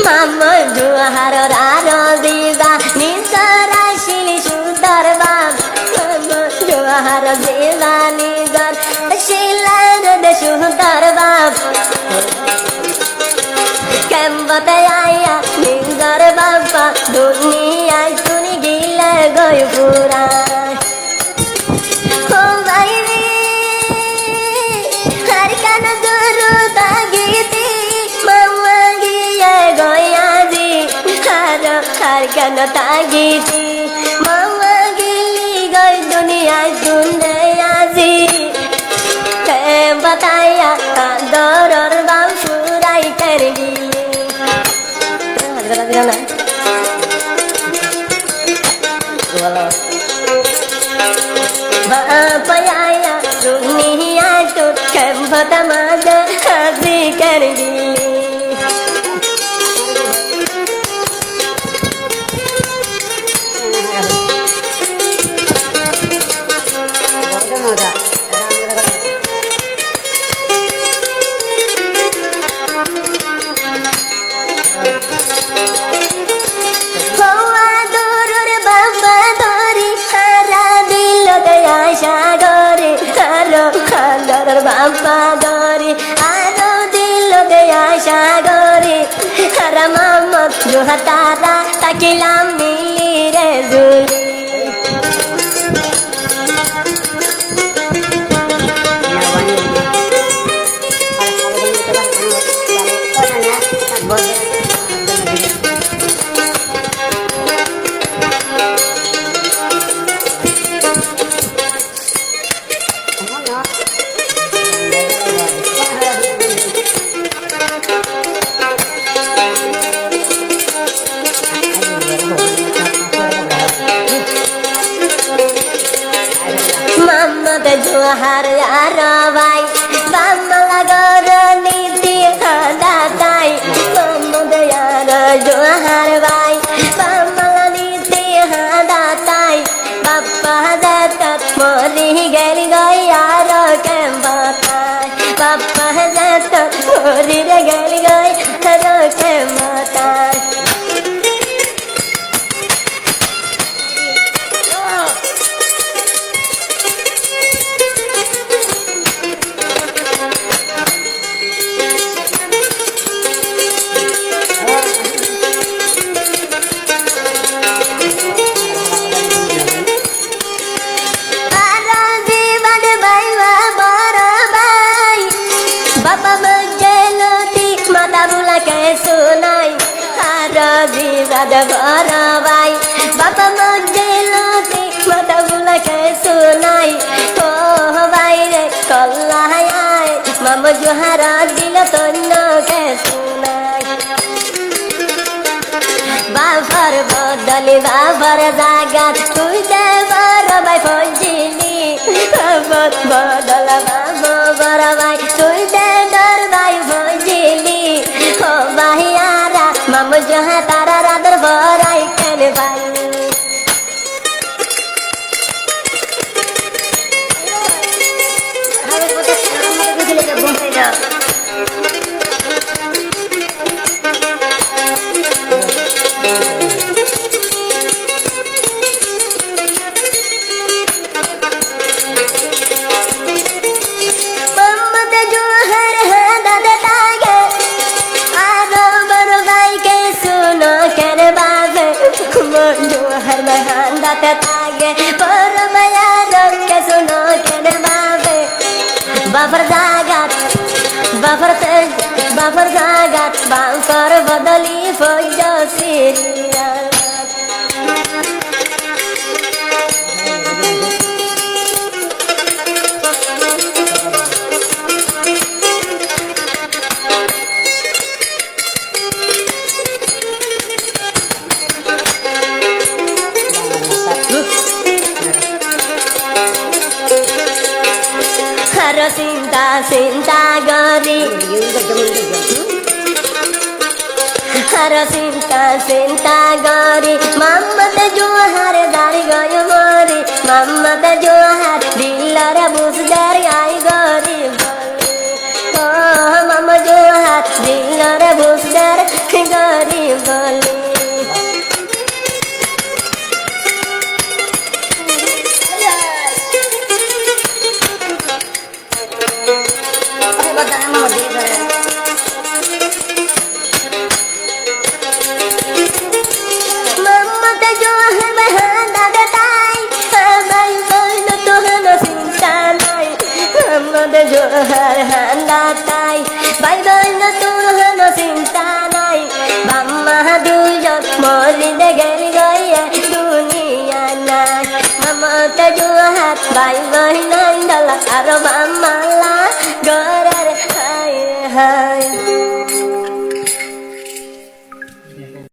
মামা জোহার আর দিবা নিজর আসিলি সুন্দর বাবা মামা জোহার দিবা নিজর শিলার দে সুন্দর বাবা কেমবতে আয়া নিজর বাবা দুনিয়ায় তুমি গিলে গই পুরা ও বাইরে হর কান গরু তাগিতি মামা গিয়ে গয়াজি হর কান তাগিতি মামা গিলি গই দুনিয়ায় শুনতে আজি बताया दौर और बाम सुराई कर गई बापया दुनिया तो कम मजा हंसी कर गई বাবা গরে আরো দিল দেয়া সাগরে আর মামা জোহাতারা তাকিলাম মিলি রে জুলি জোহার আর ভাই বাংলা গর নীতি দাতাই মোহাম্মদ আর জোহার ভাই বাংলা নীতি দাতাই বাপ্পা দাতা মরি গেল গয়ার কেমতাই বাপ্পা দাতা মরি গেল গয়ার কেমতাই ভাই বাবা মজেলতি মাতা বুলা কে সুনাই ও ভাই রে কল্লায় মামা জোহারা দিল তন্ন কে সুনাই বাবার বদলি বাবার জায়গা তুই দেবার ভাই ফজিলি বাবার বদল বাবা বড় ভাই তুই দেবার ভাই ফজিলি ও ভাইয়ারা মামা জোহা তারা রাদর বড়াই কেন ভাই जोहर बहान दाता तागे पर माया रंग के सुनो केने बाबे बाबर जागात बांकर बदली फौजो सिरिया Sinta sinta gari Hara sinta sinta gari Mama te johar dari gayo mari Mama te johar dillara bus dari ay gari Oh mama johar dillara bus dari gari বলে